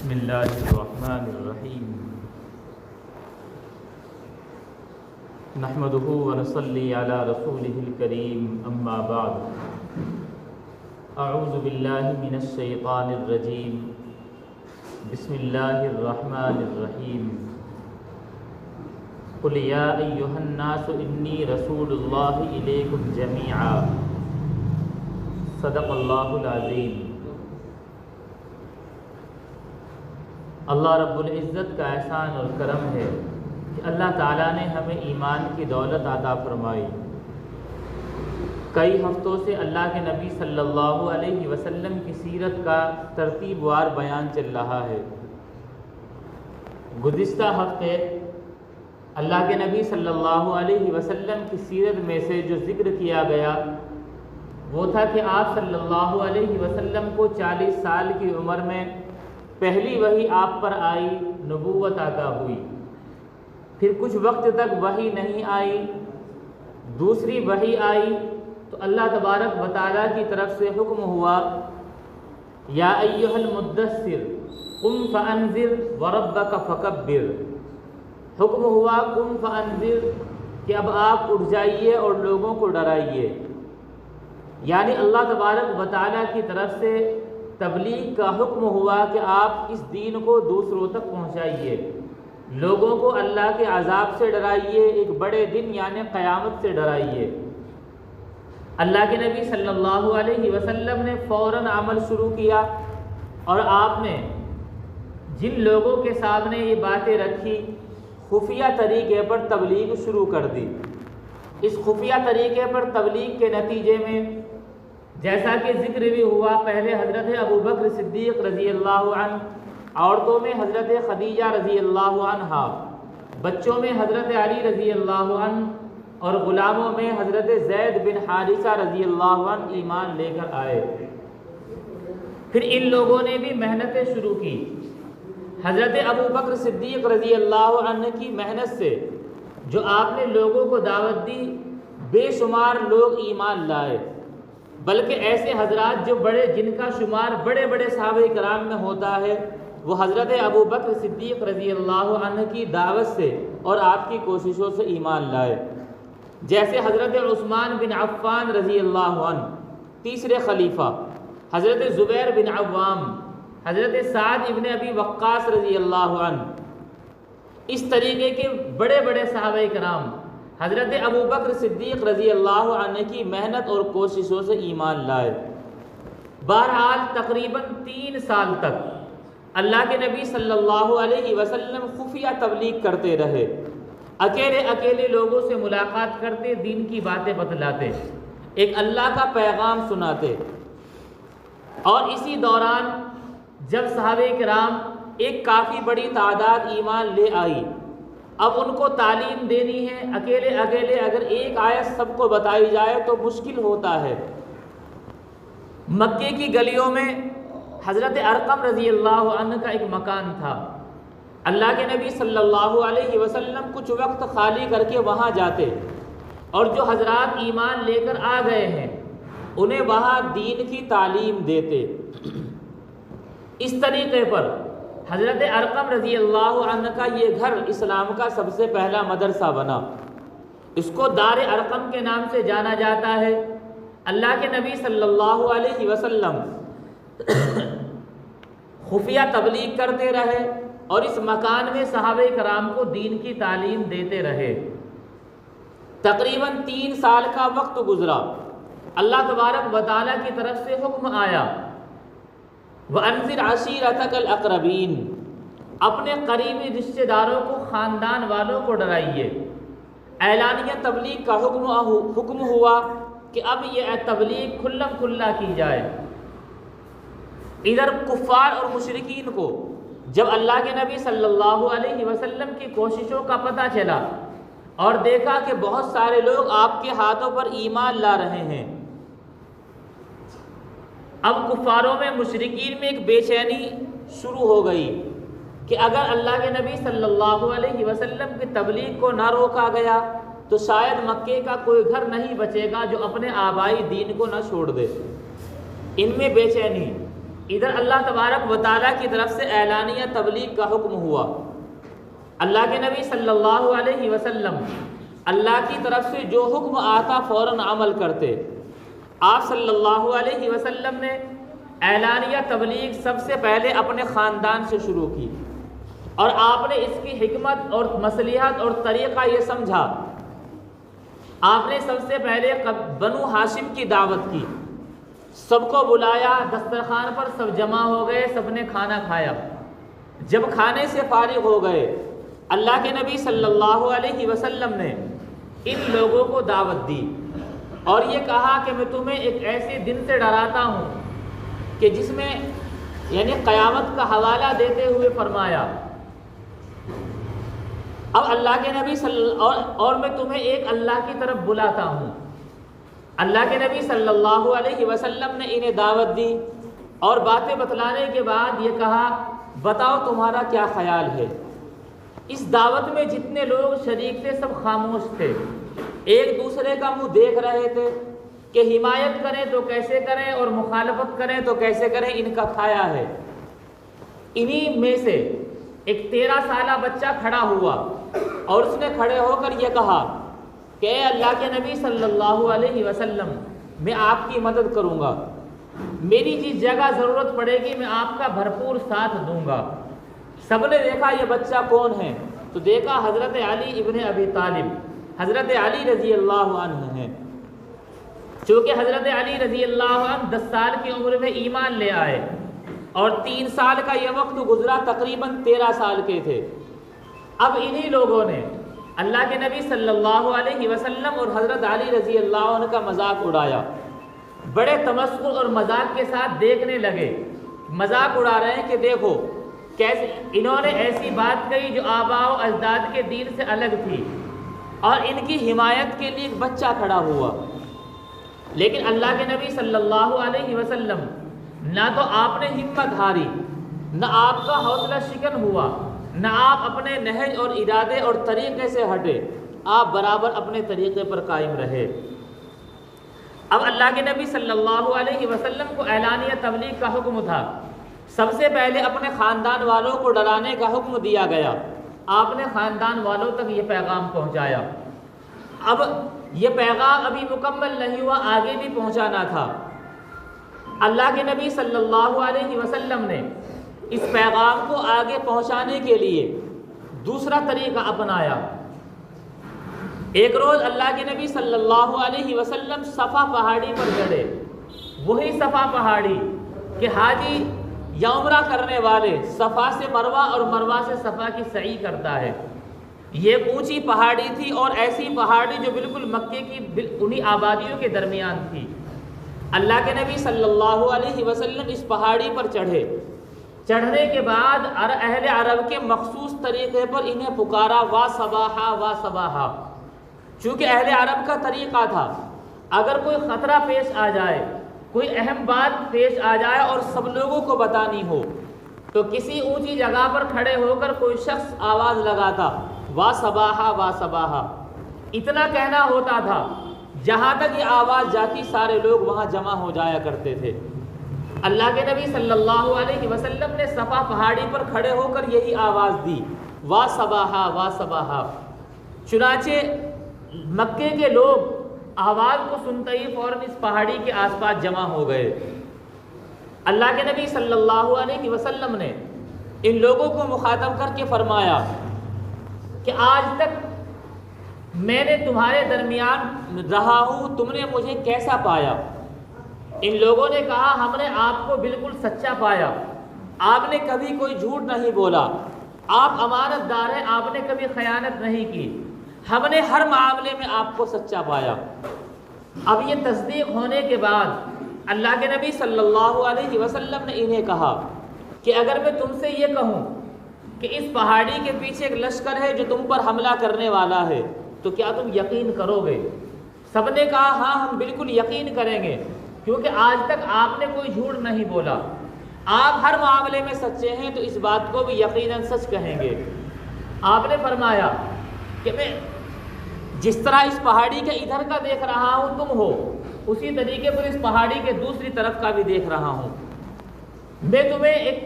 بسم اللہ الرحمن الرحیم نحمده ونصلی علی رسوله الکریم اما بعد اعوذ باللہ من الشیطان الرجیم بسم اللہ الرحمن الرحیم قل یا ایہا الناس انی رسول اللہ الیکم جمیعا صدق اللہ العظیم۔ اللہ رب العزت کا احسان اور کرم ہے کہ اللہ تعالیٰ نے ہمیں ایمان کی دولت عطا فرمائی۔ کئی ہفتوں سے اللہ کے نبی صلی اللہ علیہ وسلم کی سیرت کا ترتیب وار بیان چل رہا ہے۔ گزشتہ ہفتے اللہ کے نبی صلی اللہ علیہ وسلم کی سیرت میں سے جو ذکر کیا گیا وہ تھا کہ آپ صلی اللہ علیہ وسلم کو 40 سال کی عمر میں پہلی وحی آپ پر آئی، نبوت عطا ہوئی۔ پھر کچھ وقت تک وحی نہیں آئی، دوسری وحی آئی تو اللہ تبارک و تعالیٰ کی طرف سے حکم ہوا یا ایھا المدثر قم فانذر وربک فکبر۔ حکم ہوا قم فانذر کہ اب آپ اٹھ جائیے اور لوگوں کو ڈرائیے، یعنی اللہ تبارک و تعالیٰ کی طرف سے تبلیغ کا حکم ہوا کہ آپ اس دین کو دوسروں تک پہنچائیے، لوگوں کو اللہ کے عذاب سے ڈرائیے، ایک بڑے دن یعنی قیامت سے ڈرائیے۔ اللہ کے نبی صلی اللہ علیہ وسلم نے فوراً عمل شروع کیا اور آپ نے جن لوگوں کے سامنے یہ باتیں رکھی خفیہ طریقے پر تبلیغ شروع کر دی۔ اس خفیہ طریقے پر تبلیغ کے نتیجے میں جیسا کہ ذکر بھی ہوا، پہلے حضرت ابو بکر صدیق رضی اللہ عنہ، عورتوں میں حضرت خدیجہ رضی اللہ عنہا، بچوں میں حضرت علی رضی اللہ عنہ اور غلاموں میں حضرت زید بن حارثہ رضی اللہ عنہ ایمان لے کر آئے۔ پھر ان لوگوں نے بھی محنتیں شروع کی۔ حضرت ابو بکر صدیق رضی اللہ عنہ کی محنت سے جو آپ نے لوگوں کو دعوت دی، بے شمار لوگ ایمان لائے، بلکہ ایسے حضرات جو جن کا شمار بڑے بڑے صحابہ کرام میں ہوتا ہے وہ حضرت ابو بکر صدیق رضی اللہ عنہ کی دعوت سے اور آپ کی کوششوں سے ایمان لائے، جیسے حضرت عثمان بن عفان رضی اللہ عنہ تیسرے خلیفہ، حضرت زبیر بن عوام، حضرت سعد ابن ابی وقاص رضی اللہ عنہ، اس طریقے کے بڑے بڑے صحابہ کرام حضرت ابو بکر صدیق رضی اللہ عنہ کی محنت اور کوششوں سے ایمان لائے۔ بہرحال تقریباً 3 سال تک اللہ کے نبی صلی اللہ علیہ وسلم خفیہ تبلیغ کرتے رہے، اکیلے لوگوں سے ملاقات کرتے، دین کی باتیں بتلاتے، ایک اللہ کا پیغام سناتے۔ اور اسی دوران جب صحابہ کرام ایک کافی بڑی تعداد ایمان لے آئی، اب ان کو تعلیم دینی ہے، اکیلے اگر ایک آیت سب کو بتائی جائے تو مشکل ہوتا ہے۔ مکے کی گلیوں میں حضرت ارقم رضی اللہ عنہ کا ایک مکان تھا۔ اللہ کے نبی صلی اللہ علیہ وسلم کچھ وقت خالی کر کے وہاں جاتے اور جو حضرات ایمان لے کر آ گئے ہیں انہیں وہاں دین کی تعلیم دیتے۔ اس طریقے پر حضرت ارقم رضی اللہ عنہ کا یہ گھر اسلام کا سب سے پہلا مدرسہ بنا، اس کو دار ارقم کے نام سے جانا جاتا ہے۔ اللہ کے نبی صلی اللہ علیہ وسلم خفیہ تبلیغ کرتے رہے اور اس مکان میں صحابہ کرام کو دین کی تعلیم دیتے رہے۔ تقریباً 3 سال کا وقت گزرا، اللہ تبارک و تعالیٰ کی طرف سے حکم آیا وَأَنذِرْ عَشِيرَتَكَ الْأَقْرَبِينَ، اپنے قریبی رشتہ داروں کو، خاندان والوں کو ڈرائیے۔ اعلانیہ تبلیغ کا حکم ہوا کہ اب یہ تبلیغ کھلم کھلا کی جائے۔ ادھر کفار اور مشرکین کو جب اللہ کے نبی صلی اللہ علیہ وسلم کی کوششوں کا پتہ چلا اور دیکھا کہ بہت سارے لوگ آپ کے ہاتھوں پر ایمان لا رہے ہیں، اب کفاروں میں، مشرکین میں ایک بے چینی شروع ہو گئی کہ اگر اللہ کے نبی صلی اللہ علیہ وسلم کی تبلیغ کو نہ روکا گیا تو شاید مکے کا کوئی گھر نہیں بچے گا جو اپنے آبائی دین کو نہ چھوڑ دے۔ ان میں بے چینی، ادھر اللہ تبارک و تعالیٰ کی طرف سے اعلانیہ تبلیغ کا حکم ہوا۔ اللہ کے نبی صلی اللہ علیہ وسلم اللہ کی طرف سے جو حکم آتا فوراً عمل کرتے۔ آپ صلی اللہ علیہ وسلم نے اعلانیہ تبلیغ سب سے پہلے اپنے خاندان سے شروع کی، اور آپ نے اس کی حکمت اور مصلحت اور طریقہ یہ سمجھا۔ آپ نے سب سے پہلے بنو ہاشم کی دعوت کی، سب کو بلایا، دسترخوان پر سب جمع ہو گئے، سب نے کھانا کھایا۔ جب کھانے سے فارغ ہو گئے، اللہ کے نبی صلی اللہ علیہ وسلم نے ان لوگوں کو دعوت دی اور یہ کہا کہ میں تمہیں ایک ایسے دن سے ڈراتا ہوں کہ جس میں یعنی قیامت کا حوالہ دیتے ہوئے فرمایا، اب اللہ کے نبی اور میں تمہیں ایک اللہ کی طرف بلاتا ہوں۔ اللہ کے نبی صلی اللہ علیہ وسلم نے انہیں دعوت دی اور باتیں بتلانے کے بعد یہ کہا، بتاؤ تمہارا کیا خیال ہے؟ اس دعوت میں جتنے لوگ شریک تھے سب خاموش تھے، ایک دوسرے کا منہ دیکھ رہے تھے کہ حمایت کریں تو کیسے کریں اور مخالفت کریں تو کیسے کریں، ان کا کھایا ہے۔ انہی میں سے ایک 13 سالہ بچہ کھڑا ہوا اور اس نے کھڑے ہو کر یہ کہا کہ اے اللہ کے نبی صلی اللہ علیہ وسلم، میں آپ کی مدد کروں گا، میری جس جگہ ضرورت پڑے گی میں آپ کا بھرپور ساتھ دوں گا۔ سب نے دیکھا یہ بچہ کون ہے، تو دیکھا حضرت علی ابن ابی طالب، حضرت علی رضی اللہ عنہ ہیں۔ چونکہ حضرت علی رضی اللہ عنہ 10 سال کی عمر میں ایمان لے آئے اور 3 سال کا یہ وقت گزرا، تقریباً 13 سال کے تھے۔ اب انہی لوگوں نے اللہ کے نبی صلی اللہ علیہ وسلم اور حضرت علی رضی اللہ عنہ کا مذاق اڑایا، بڑے تمسخر اور مذاق کے ساتھ دیکھنے لگے، مذاق اڑا رہے ہیں کہ دیکھو کیسے انہوں نے ایسی بات کہی جو آباء و اجداد کے دین سے الگ تھی، اور ان کی حمایت کے لیے ایک بچہ کھڑا ہوا۔ لیکن اللہ کے نبی صلی اللہ علیہ وسلم نہ تو آپ نے ہمت ہاری، نہ آپ کا حوصلہ شکن ہوا، نہ آپ اپنے نہج اور ارادے اور طریقے سے ہٹے، آپ برابر اپنے طریقے پر قائم رہے۔ اب اللہ کے نبی صلی اللہ علیہ وسلم کو اعلانیہ تبلیغ کا حکم تھا۔ سب سے پہلے اپنے خاندان والوں کو ڈرانے کا حکم دیا گیا، آپ نے خاندان والوں تک یہ پیغام پہنچایا۔ اب یہ پیغام ابھی مکمل نہیں ہوا، آگے بھی پہنچانا تھا۔ اللہ کے نبی صلی اللہ علیہ وسلم نے اس پیغام کو آگے پہنچانے کے لیے دوسرا طریقہ اپنایا۔ ایک روز اللہ کے نبی صلی اللہ علیہ وسلم صفا پہاڑی پر چڑھے، وہی صفا پہاڑی کہ حاجی یا عمرہ کرنے والے صفا سے مروہ اور مروہ سے صفا کی سعی کرتا ہے۔ یہ اونچی پہاڑی تھی اور ایسی پہاڑی جو بالکل مکے کی انہی آبادیوں کے درمیان تھی۔ اللہ کے نبی صلی اللہ علیہ وسلم اس پہاڑی پر چڑھے، چڑھنے کے بعد اہل عرب کے مخصوص طریقے پر انہیں پکارا، وا صباحا وا صباحا۔ چونکہ اہل عرب کا طریقہ تھا، اگر کوئی خطرہ پیش آ جائے، کوئی اہم بات پیش آ جائے اور سب لوگوں کو بتانی ہو، تو کسی اونچی جگہ پر کھڑے ہو کر کوئی شخص آواز لگاتا، وا صباحا وا صباحا۔ اتنا کہنا ہوتا تھا، جہاں تک یہ آواز جاتی سارے لوگ وہاں جمع ہو جایا کرتے تھے۔ اللہ کے نبی صلی اللہ علیہ وسلم نے صفا پہاڑی پر کھڑے ہو کر یہی آواز دی، وا صباحا وا صباحا۔ چنانچہ مکے کے لوگ آواز کو سنتے ہی فوراً اس پہاڑی کے آس پاس جمع ہو گئے۔ اللہ کے نبی صلی اللہ علیہ وسلم نے ان لوگوں کو مخاطب کر کے فرمایا کہ آج تک میں نے تمہارے درمیان رہا ہوں، تم نے مجھے کیسا پایا؟ ان لوگوں نے کہا، ہم نے آپ کو بالکل سچا پایا، آپ نے کبھی کوئی جھوٹ نہیں بولا، آپ امانت دار ہیں، آپ نے کبھی خیانت نہیں کی، ہم نے ہر معاملے میں آپ کو سچا پایا۔ اب یہ تصدیق ہونے کے بعد اللہ کے نبی صلی اللہ علیہ وسلم نے انہیں کہا کہ اگر میں تم سے یہ کہوں کہ اس پہاڑی کے پیچھے ایک لشکر ہے جو تم پر حملہ کرنے والا ہے، تو کیا تم یقین کرو گے؟ سب نے کہا ہاں ہم بالکل یقین کریں گے، کیونکہ آج تک آپ نے کوئی جھوٹ نہیں بولا، آپ ہر معاملے میں سچے ہیں، تو اس بات کو بھی یقیناً سچ کہیں گے۔ آپ نے فرمایا کہ میں جس طرح اس پہاڑی کے ادھر کا دیکھ رہا ہوں تم ہو، اسی طریقے پر اس پہاڑی کے دوسری طرف کا بھی دیکھ رہا ہوں۔ میں تمہیں ایک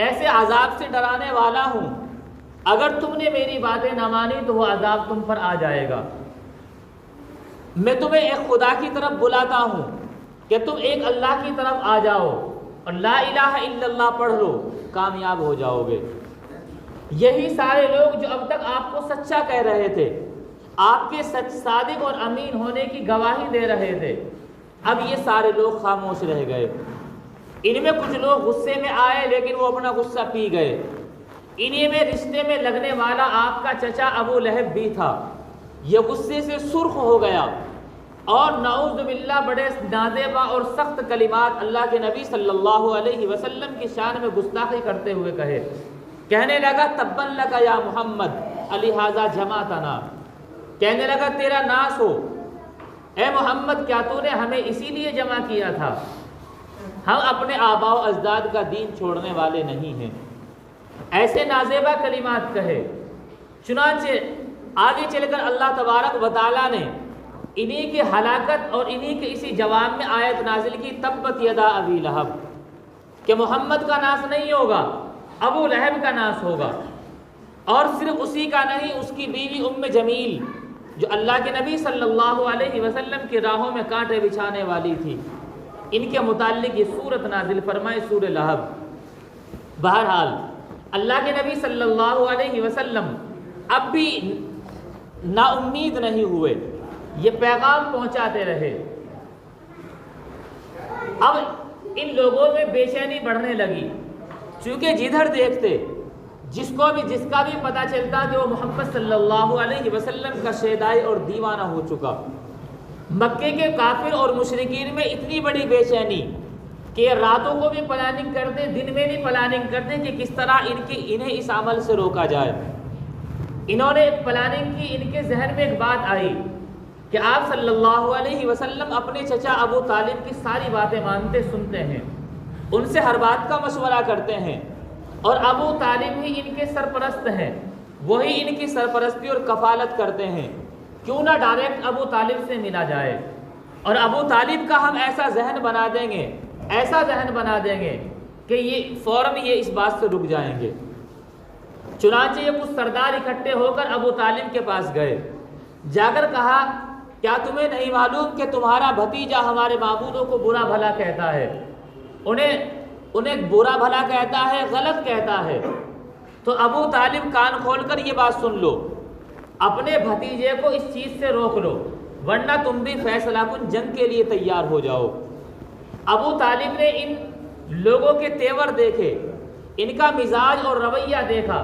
ایسے عذاب سے ڈرانے والا ہوں، اگر تم نے میری باتیں نہ مانی تو وہ عذاب تم پر آ جائے گا۔ میں تمہیں ایک خدا کی طرف بلاتا ہوں کہ تم ایک اللہ کی طرف آ جاؤ اور لا الہ الا اللہ پڑھ لو، کامیاب ہو جاؤ گے۔ یہی سارے لوگ جو اب تک آپ کو سچا کہہ رہے تھے، آپ کے صادق اور امین ہونے کی گواہی دے رہے تھے، اب یہ سارے لوگ خاموش رہ گئے۔ ان میں کچھ لوگ غصے میں آئے لیکن وہ اپنا غصہ پی گئے۔ انہی میں رشتے میں لگنے والا آپ کا چچا ابو لہب بھی تھا، یہ غصے سے سرخ ہو گیا اور نعوذ باللہ بڑے نازیبا اور سخت کلمات اللہ کے نبی صلی اللہ علیہ وسلم کی شان میں گستاخی کرتے ہوئے کہنے لگا تبن لک یا محمد لہذا جمعتنا، کہنے لگا تیرا ناس ہو اے محمد، کیا تو نے ہمیں اسی لیے جمع کیا تھا؟ ہم اپنے آباء و اجداد کا دین چھوڑنے والے نہیں ہیں۔ ایسے نازیبا کلمات کہے۔ چنانچہ آگے چل کر اللہ تبارک و تعالیٰ نے انہی کی ہلاکت اور انہی کے اسی جواب میں آیت نازل کی تبت یدا ابی لہب، کہ محمد کا ناس نہیں ہوگا، ابو لہب کا ناس ہوگا۔ اور صرف اسی کا نہیں، اس کی بیوی ام جمیل جو اللہ کے نبی صلی اللہ علیہ وسلم کی راہوں میں کانٹے بچھانے والی تھی، ان کے متعلق یہ سورت نازل فرمائے، سورہ لہب۔ بہرحال اللہ کے نبی صلی اللہ علیہ وسلم اب بھی نا امید نہیں ہوئے، یہ پیغام پہنچاتے رہے۔ اب ان لوگوں میں بے چینی بڑھنے لگی، چونکہ جدھر دیکھتے جس کا بھی پتہ چلتا کہ وہ محمد صلی اللہ علیہ وسلم کا شیدائی اور دیوانہ ہو چکا۔ مکے کے کافر اور مشرکین میں اتنی بڑی بے چینی کہ راتوں کو بھی پلاننگ کرتے، دن میں بھی پلاننگ کرتے کہ کس طرح انہیں اس عمل سے روکا جائے۔ انہوں نے ایک پلاننگ کی، ان کے ذہن میں ایک بات آئی کہ آپ صلی اللہ علیہ وسلم اپنے چچا ابو طالب کی ساری باتیں مانتے سنتے ہیں، ان سے ہر بات کا مشورہ کرتے ہیں، اور ابو طالب ہی ان کے سرپرست ہیں، وہی ان کی سرپرستی اور کفالت کرتے ہیں، کیوں نہ ڈائریکٹ ابو طالب سے ملا جائے اور ابو طالب کا ہم ایسا ذہن بنا دیں گے کہ یہ فوراً اس بات سے رک جائیں گے۔ چنانچہ یہ کچھ سردار اکٹھے ہو کر ابو طالب کے پاس گئے، جا کر کہا کیا تمہیں نہیں معلوم کہ تمہارا بھتیجا ہمارے معبودوں کو برا بھلا کہتا ہے، انہیں برا بھلا کہتا ہے، غلط کہتا ہے؟ تو ابو طالب کان کھول کر یہ بات سن لو، اپنے بھتیجے کو اس چیز سے روک لو ورنہ تم بھی فیصلہ کن جنگ کے لیے تیار ہو جاؤ۔ ابو طالب نے ان لوگوں کے تیور دیکھے، ان کا مزاج اور رویہ دیکھا،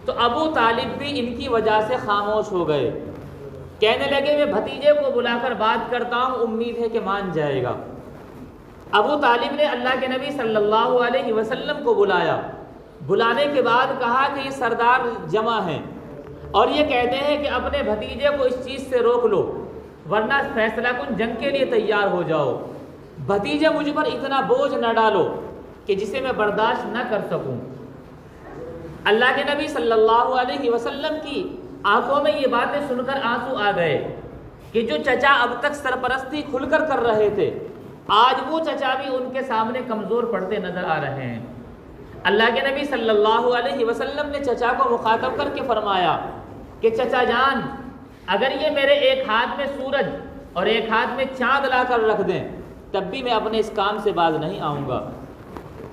تو ابو طالب بھی ان کی وجہ سے خاموش ہو گئے، کہنے لگے میں بھتیجے کو بلا کر بات کرتا ہوں، امید ہے کہ مان جائے گا۔ ابو طالب نے اللہ کے نبی صلی اللہ علیہ وسلم کو بلایا، بلانے کے بعد کہا کہ یہ سردار جمع ہیں اور یہ کہتے ہیں کہ اپنے بھتیجے کو اس چیز سے روک لو ورنہ فیصلہ کن جنگ کے لیے تیار ہو جاؤ، بھتیجے مجھ پر اتنا بوجھ نہ ڈالو کہ جسے میں برداشت نہ کر سکوں۔ اللہ کے نبی صلی اللہ علیہ وسلم کی آنکھوں میں یہ باتیں سن کر آنسو آ گئے کہ جو چچا اب تک سرپرستی کھل کر رہے تھے، آج وہ چچا بھی ان کے سامنے کمزور پڑتے نظر آ رہے ہیں۔ اللہ کے نبی صلی اللہ علیہ وسلم نے چچا کو مخاطب کر کے فرمایا کہ چچا جان، اگر یہ میرے ایک ہاتھ میں سورج اور ایک ہاتھ میں چاند لا کر رکھ دیں تب بھی میں اپنے اس کام سے باز نہیں آؤں گا۔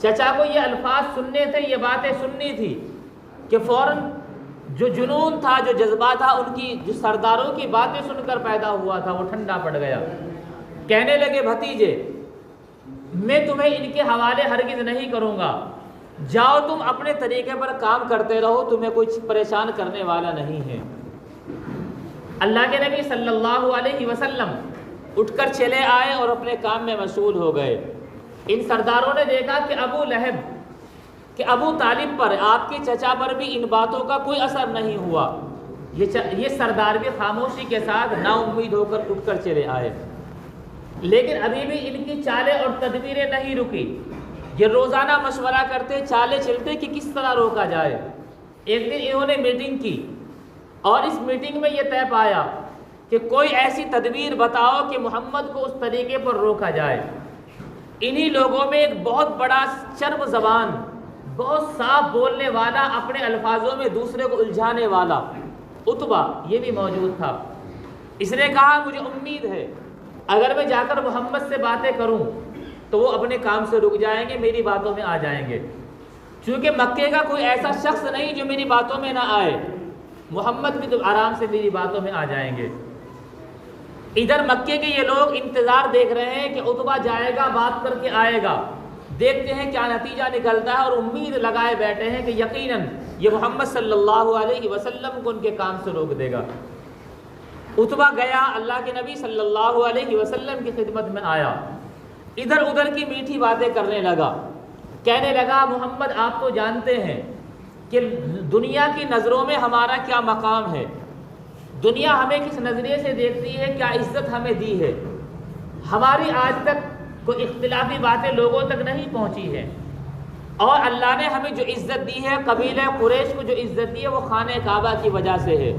چچا کو یہ الفاظ سننے تھے، یہ باتیں سننی تھی کہ فوراً جو جنون تھا، جو جذبہ تھا، ان کی جو سرداروں کی باتیں سن کر پیدا ہوا تھا، وہ ٹھنڈا پڑ گیا۔ کہنے لگے بھتیجے میں تمہیں ان کے حوالے ہرگز نہیں کروں گا، جاؤ تم اپنے طریقے پر کام کرتے رہو، تمہیں کچھ پریشان کرنے والا نہیں ہے۔ اللہ کے نبی صلی اللہ علیہ وسلم اٹھ کر چلے آئے اور اپنے کام میں مشغول ہو گئے۔ ان سرداروں نے دیکھا کہ ابو طالب پر، آپ کے چچا پر بھی ان باتوں کا کوئی اثر نہیں ہوا۔ یہ سردار بھی خاموشی کے ساتھ نا امید ہو کر اٹھ کر چلے آئے، لیکن ابھی بھی ان کی چالیں اور تدبیریں نہیں رکی۔ یہ روزانہ مشورہ کرتے، چالیں چلتے کہ کس طرح روکا جائے۔ ایک دن انہوں نے میٹنگ کی اور اس میٹنگ میں یہ طے پایا کہ کوئی ایسی تدبیر بتاؤ کہ محمد کو اس طریقے پر روکا جائے۔ انہی لوگوں میں ایک بہت بڑا چرب زبان، بہت صاف بولنے والا، اپنے الفاظوں میں دوسرے کو الجھانے والا عتبہ یہ بھی موجود تھا۔ اس نے کہا مجھے امید ہے اگر میں جا کر محمد سے باتیں کروں تو وہ اپنے کام سے رک جائیں گے، میری باتوں میں آ جائیں گے، چونکہ مکے کا کوئی ایسا شخص نہیں جو میری باتوں میں نہ آئے، محمد بھی تو آرام سے میری باتوں میں آ جائیں گے۔ ادھر مکے کے یہ لوگ انتظار دیکھ رہے ہیں کہ عتبہ جائے گا، بات کر کے آئے گا، دیکھتے ہیں کیا نتیجہ نکلتا ہے، اور امید لگائے بیٹھے ہیں کہ یقیناً یہ محمد صلی اللہ علیہ وسلم کو ان کے کام سے روک دے گا۔ عتبہ گیا، اللہ کے نبی صلی اللہ علیہ وسلم کی خدمت میں آیا، ادھر ادھر کی میٹھی باتیں کرنے لگا، کہنے لگا محمد آپ تو جانتے ہیں کہ دنیا کی نظروں میں ہمارا کیا مقام ہے، دنیا ہمیں کس نظریے سے دیکھتی ہے، کیا عزت ہمیں دی ہے، ہماری آج تک کوئی اختلافی باتیں لوگوں تک نہیں پہنچی ہے، اور اللہ نے ہمیں جو عزت دی ہے، قبیلہ قریش کو جو عزت دی ہے وہ خانہ کعبہ کی وجہ سے ہے۔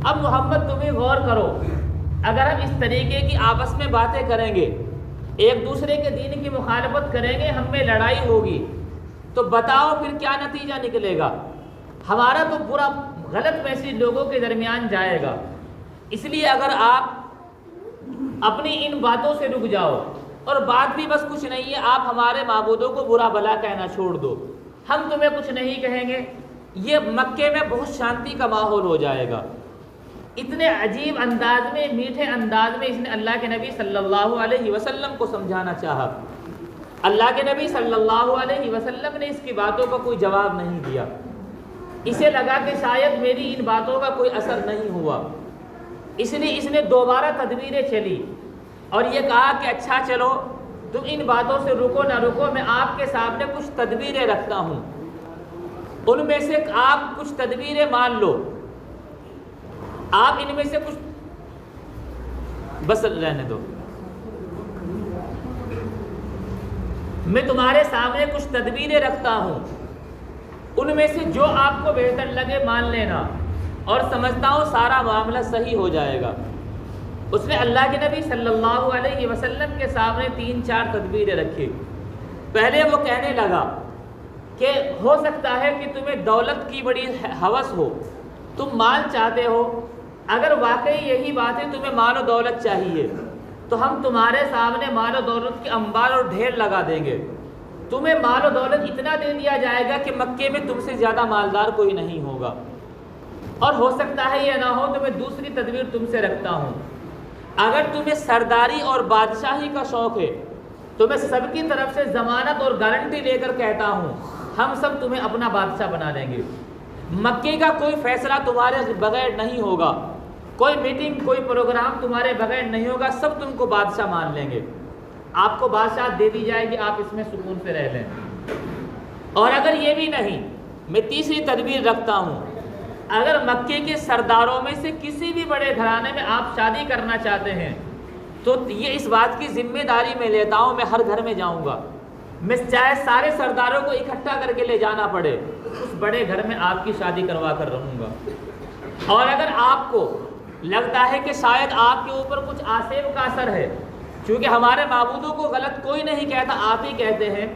اب محمد تمہیں غور کرو، اگر ہم اس طریقے کی آپس میں باتیں کریں گے، ایک دوسرے کے دین کی مخالفت کریں گے، ہم میں لڑائی ہوگی، تو بتاؤ پھر کیا نتیجہ نکلے گا، ہمارا تو پورا غلط میسیج لوگوں کے درمیان جائے گا۔ اس لیے اگر آپ اپنی ان باتوں سے رک جاؤ، اور بات بھی بس کچھ نہیں ہے، آپ ہمارے معبودوں کو برا بھلا کہنا چھوڑ دو، ہم تمہیں کچھ نہیں کہیں گے، یہ مکے میں بہت شانتی کا ماحول ہو جائے گا۔ اتنے عجیب انداز میں، میٹھے انداز میں اس نے اللہ کے نبی صلی اللہ علیہ وسلم کو سمجھانا چاہا۔ اللہ کے نبی صلی اللہ علیہ وسلم نے اس کی باتوں کا کوئی جواب نہیں دیا، اسے لگا کہ شاید میری ان باتوں کا کوئی اثر نہیں ہوا، اس لیے اس نے دوبارہ تدبیریں چلی اور یہ کہا کہ اچھا چلو تم ان باتوں سے رکو نہ رکو، میں آپ کے سامنے کچھ تدبیریں رکھتا ہوں، ان میں سے آپ کچھ تدبیریں مان لو، آپ ان میں سے کچھ بس رہنے دو، میں تمہارے سامنے کچھ تدبیریں رکھتا ہوں، ان میں سے جو آپ کو بہتر لگے مان لینا، اور سمجھتا ہوں سارا معاملہ صحیح ہو جائے گا۔ اس نے اللہ کے نبی صلی اللہ علیہ وسلم کے سامنے 3-4 تدبیریں رکھی۔ پہلے وہ کہنے لگا کہ ہو سکتا ہے کہ تمہیں دولت کی بڑی ہوس ہو، تم مال چاہتے ہو، اگر واقعی یہی بات ہے تمہیں مال و دولت چاہیے تو ہم تمہارے سامنے مال و دولت کے انبار اور ڈھیر لگا دیں گے، تمہیں مال و دولت اتنا دے دیا جائے گا کہ مکے میں تم سے زیادہ مالدار کوئی نہیں ہوگا، اور ہو سکتا ہے یہ نہ ہو تو میں دوسری تدبیر تم سے رکھتا ہوں، اگر تمہیں سرداری اور بادشاہی کا شوق ہے تو میں سب کی طرف سے ضمانت اور گارنٹی لے کر کہتا ہوں ہم سب تمہیں اپنا بادشاہ بنا دیں گے، مکے کا کوئی فیصلہ تمہارے بغیر نہیں ہوگا، کوئی میٹنگ کوئی پروگرام تمہارے بغیر نہیں ہوگا، سب تم کو بادشاہ مان لیں گے، آپ کو بادشاہ دے دی جائے گی، آپ اس میں سکون سے رہ لیں۔ اور اگر یہ بھی نہیں، میں تیسری تدبیر رکھتا ہوں، اگر مکے کے سرداروں میں سے کسی بھی بڑے گھرانے میں آپ شادی کرنا چاہتے ہیں تو یہ اس بات کی ذمہ داری میں لیتا ہوں، میں ہر گھر میں جاؤں گا، میں چاہے سارے سرداروں کو اکٹھا کر کے لے جانا پڑے، اس بڑے گھر میں آپ کی شادی کروا کر رہوں گا۔ اور اگر آپ کو لگتا ہے کہ شاید آپ کے اوپر کچھ آسیب کا اثر ہے، چونکہ ہمارے معبودوں کو غلط کوئی نہیں کہتا، آپ ہی کہتے ہیں،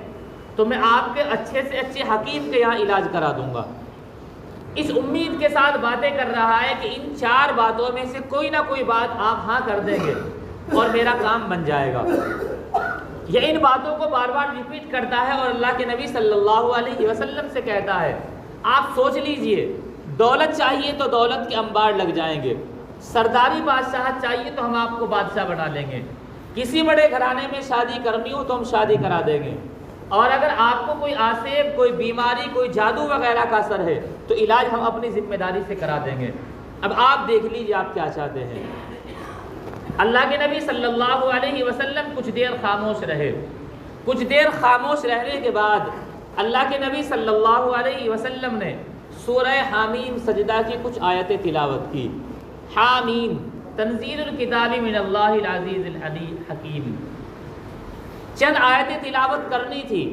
تو میں آپ کے اچھے سے اچھے حکیم کے یہاں علاج کرا دوں گا۔ اس امید کے ساتھ باتیں کر رہا ہے کہ ان 4 باتوں میں سے کوئی نہ کوئی بات آپ ہاں کر دیں گے اور میرا کام بن جائے گا۔ یہ ان باتوں کو بار بار ریپیٹ کرتا ہے اور اللہ کے نبی صلی اللہ علیہ وسلم سے کہتا ہے آپ سوچ لیجئے، دولت چاہیے تو دولت کے انبار لگ جائیں گے، سرداری بادشاہت چاہیے تو ہم آپ کو بادشاہ بنا لیں گے، کسی بڑے گھرانے میں شادی کرنی ہو تو ہم شادی کرا دیں گے، اور اگر آپ کو کوئی آسیب کوئی بیماری کوئی جادو وغیرہ کا اثر ہے تو علاج ہم اپنی ذمہ داری سے کرا دیں گے۔ اب آپ دیکھ لیجئے آپ کیا چاہتے ہیں۔ اللہ کے نبی صلی اللہ علیہ وسلم کچھ دیر خاموش رہے، کچھ دیر خاموش رہنے کے بعد اللہ کے نبی صلی اللہ علیہ وسلم نے سورہ حامیم سجدہ کی کچھ آیتیں تلاوت کی۔ حامیم تنزیل الکتاب من اللہ العزیز الحکیم، چند آیتیں تلاوت کرنی تھی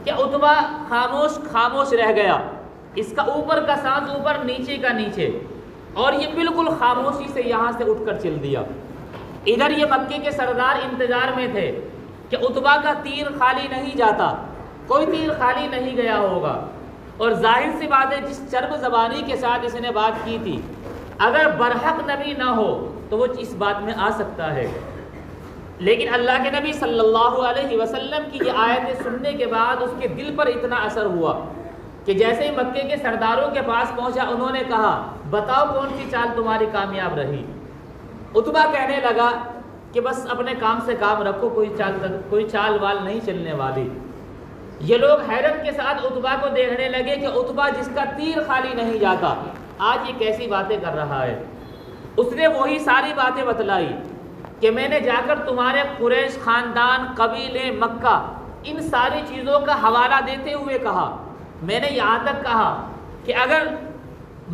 کہ عتبہ خاموش رہ گیا، اس کا اوپر کا سانس اوپر نیچے کا نیچے، اور یہ بالکل خاموشی سے یہاں سے اٹھ کر چل دیا۔ ادھر یہ مکے کے سردار انتظار میں تھے کہ عتبہ کا تیر خالی نہیں جاتا، کوئی تیر خالی نہیں گیا ہوگا، اور ظاہر سی بات ہے جس چرب زبانی کے ساتھ اس نے بات کی تھی، اگر برحق نبی نہ ہو تو وہ اس بات میں آ سکتا ہے۔ لیکن اللہ کے نبی صلی اللہ علیہ وسلم کی یہ آیتیں سننے کے بعد اس کے دل پر اتنا اثر ہوا کہ جیسے ہی مکے کے سرداروں کے پاس پہنچا، انہوں نے کہا بتاؤ کون سی چال تمہاری کامیاب رہی؟ عتبہ کہنے لگا کہ بس اپنے کام سے کام رکھو، کوئی چال وال نہیں چلنے والی۔ یہ لوگ حیرت کے ساتھ عتبہ کو دیکھنے لگے کہ عتبہ جس کا تیر خالی نہیں جاتا آج یہ کیسی باتیں کر رہا ہے۔ اس نے وہی ساری باتیں بتلائی کہ میں نے جا کر تمہارے قریش خاندان، قبیلے، مکہ، ان ساری چیزوں کا حوالہ دیتے ہوئے کہا، میں نے یہاں تک کہا کہ اگر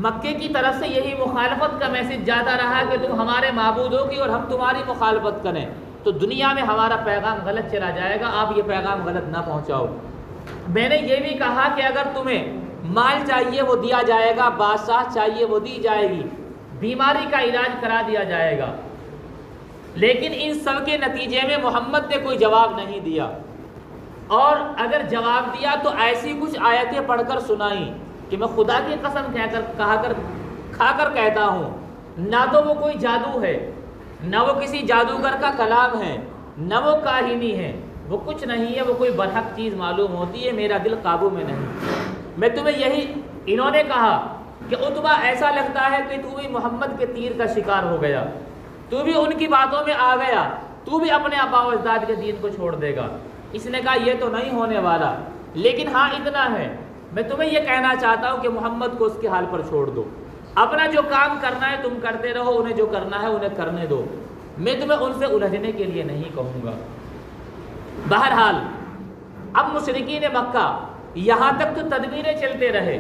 مکے کی طرف سے یہی مخالفت کا میسج جاتا رہا کہ تم ہمارے معبودوں کی اور ہم تمہاری مخالفت کریں تو دنیا میں ہمارا پیغام غلط چلا جائے گا، آپ یہ پیغام غلط نہ پہنچاؤ۔ میں نے یہ بھی کہا کہ اگر تمہیں مال چاہیے وہ دیا جائے گا، بادشاہ چاہیے وہ دی جائے گی، بیماری کا علاج کرا دیا جائے گا، لیکن ان سب کے نتیجے میں محمد نے کوئی جواب نہیں دیا، اور اگر جواب دیا تو ایسی کچھ آیتیں پڑھ کر سنائیں کہ میں خدا کی قسم کھا کر کہتا ہوں، نہ تو وہ کوئی جادو ہے، نہ وہ کسی جادوگر کا کلام ہے، نہ وہ کاہنی ہے، وہ کچھ نہیں ہے، وہ کوئی برحق چیز معلوم ہوتی ہے، میرا دل قابو میں نہیں۔ میں تمہیں یہی، انہوں نے کہا کہ عتبہ ایسا لگتا ہے کہ تو بھی محمد کے تیر کا شکار ہو گیا، تو بھی ان کی باتوں میں آ گیا، تو بھی اپنے آباء و اجداد کے دین کو چھوڑ دے گا۔ اس نے کہا یہ تو نہیں ہونے والا، لیکن ہاں اتنا ہے، میں تمہیں یہ کہنا چاہتا ہوں کہ محمد کو اس کے حال پر چھوڑ دو، اپنا جو کام کرنا ہے تم کرتے رہو، انہیں جو کرنا ہے انہیں کرنے دو، میں تمہیں ان سے الجھنے کے لیے نہیں کہوں گا۔ بہرحال اب مشرکین مکہ یہاں تک تو تدبیریں چلتے رہے،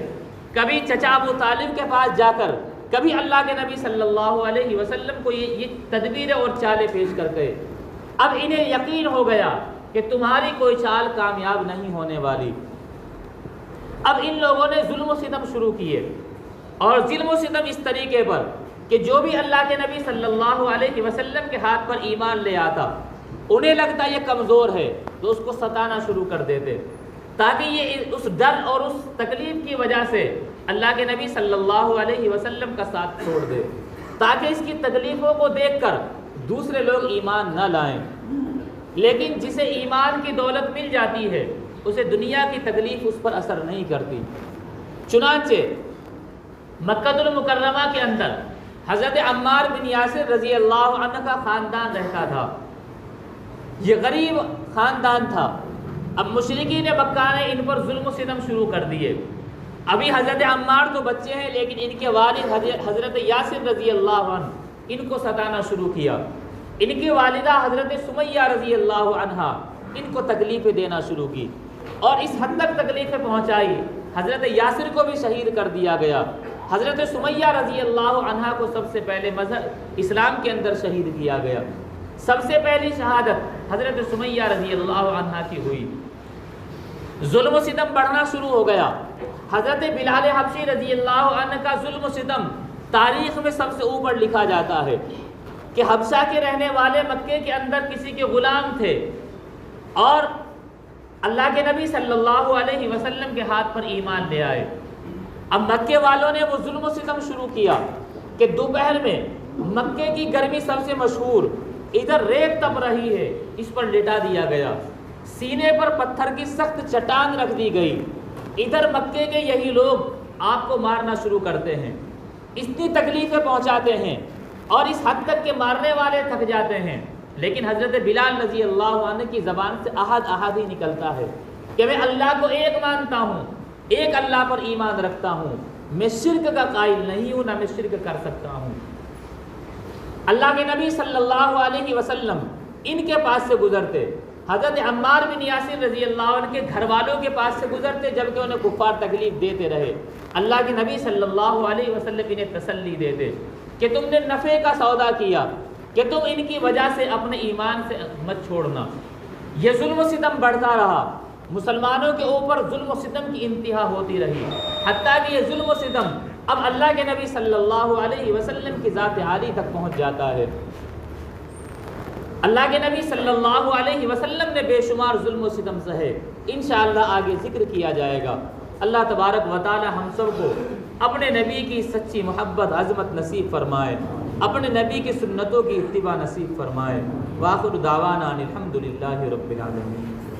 کبھی چچا ابو طالب کے پاس جا کر، کبھی اللہ کے نبی صلی اللہ علیہ وسلم کو یہ تدبیریں اور چالیں پیش کر گئے۔ اب انہیں یقین ہو گیا کہ تمہاری کوئی چال کامیاب نہیں ہونے والی۔ اب ان لوگوں نے ظلم و ستم شروع کیے، اور ظلم و ستم اس طریقے پر کہ جو بھی اللہ کے نبی صلی اللہ علیہ وسلم کے ہاتھ پر ایمان لے آتا، انہیں لگتا یہ کمزور ہے تو اس کو ستانا شروع کر دیتے، تاکہ یہ اس ڈر اور اس تکلیف کی وجہ سے اللہ کے نبی صلی اللہ علیہ وسلم کا ساتھ چھوڑ دے، تاکہ اس کی تکلیفوں کو دیکھ کر دوسرے لوگ ایمان نہ لائیں۔ لیکن جسے ایمان کی دولت مل جاتی ہے اسے دنیا کی تکلیف اس پر اثر نہیں کرتی۔ چنانچہ مکہ المکرمہ کے اندر حضرت عمار بن یاسر رضی اللہ عنہ کا خاندان رہتا تھا۔ یہ غریب خاندان تھا۔ اب مشرکین مکہ نے ان پر ظلم و ستم شروع کر دیے۔ ابھی حضرت عمار تو بچے ہیں، لیکن ان کے والد حضرت یاسر رضی اللہ عنہ ان کو ستانا شروع کیا۔ ان کی والدہ حضرت سمیہ رضی اللہ عنہا ان کو تکلیفیں دینا شروع کی، اور اس حد تک تکلیفیں پہنچائی حضرت یاسر کو بھی شہید کر دیا گیا۔ حضرت سمیہ رضی اللہ عنہا کو سب سے پہلے مذہب اسلام کے اندر شہید کیا گیا۔ سب سے پہلی شہادت حضرت سمیہ رضی اللہ عنہا کی ہوئی۔ ظلم و ستم بڑھنا شروع ہو گیا۔ حضرت بلال حبشی رضی اللہ عنہ کا ظلم و ستم تاریخ میں سب سے اوپر لکھا جاتا ہے کہ حبشہ کے رہنے والے مکے کے اندر کسی کے غلام تھے، اور اللہ کے نبی صلی اللہ علیہ وسلم کے ہاتھ پر ایمان لے آئے۔ اب مکے والوں نے وہ ظلم و ستم شروع کیا کہ دوپہر میں مکے کی گرمی سب سے مشہور، ادھر ریت تپ رہی ہے، اس پر لٹا دیا گیا، سینے پر پتھر کی سخت چٹان رکھ دی گئی، ادھر مکے کے یہی لوگ آپ کو مارنا شروع کرتے ہیں، اتنی تکلیفیں پہنچاتے ہیں، اور اس حد تک کہ مارنے والے تھک جاتے ہیں، لیکن حضرت بلال رضی اللہ عنہ کی زبان سے احد احد ہی نکلتا ہے کہ میں اللہ کو ایک مانتا ہوں، ایک اللہ پر ایمان رکھتا ہوں، میں شرک کا قائل نہیں ہوں، نہ میں شرک کر سکتا ہوں۔ اللہ کے نبی صلی اللہ علیہ وسلم ان کے پاس سے گزرتے، حضرت عمار بن یاسر رضی اللہ عنہ کے گھر والوں کے پاس سے گزرتے، جبکہ انہیں کفار تکلیف دیتے رہے، اللہ کے نبی صلی اللہ علیہ وسلم انہیں تسلی دیتے کہ تم نے نفع کا سودا کیا، کہ تم ان کی وجہ سے اپنے ایمان سے مت چھوڑنا۔ یہ ظلم و ستم بڑھتا رہا، مسلمانوں کے اوپر ظلم و ستم کی انتہا ہوتی رہی، حتیٰ کہ یہ ظلم و ستم اب اللہ کے نبی صلی اللہ علیہ وسلم کی ذات عالی تک پہنچ جاتا ہے۔ اللہ کے نبی صلی اللہ علیہ وسلم نے بے شمار ظلم و ستم سہے، انشاءاللہ آگے ذکر کیا جائے گا۔ اللہ تبارک و تعالی ہم سب کو اپنے نبی کی سچی محبت عظمت نصیب فرمائے، اپنے نبی کی سنتوں کی اتباع نصیب فرمائے۔ وآخر دعوانا الحمدللہ رب العالمین۔